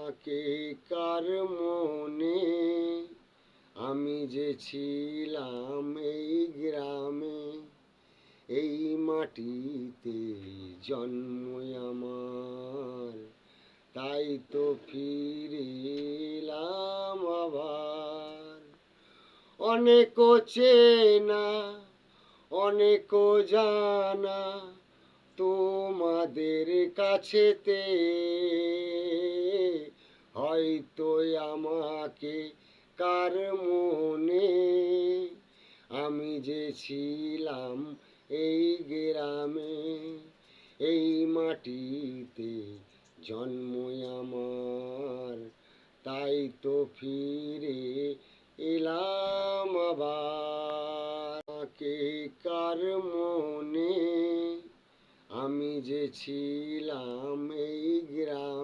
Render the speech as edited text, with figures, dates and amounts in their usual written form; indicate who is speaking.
Speaker 1: আমাকে কার মনে, আমি যে ছিলাম এই গ্রামে, এই মাটিতে জন্ম আমার, তাই তো ফিরে এলাম আবার। অনেক চেনা অনেক জানা তোমাদের কাছেতে, হয়তো আমাকে কার মনে, আমি যে ছিলাম এই গ্রামে, এই মাটিতে জন্ম আমার, তাই তো ফিরে এলাম আবার। কে কার মনে, আমি যে ছিলাম এই গ্রামে।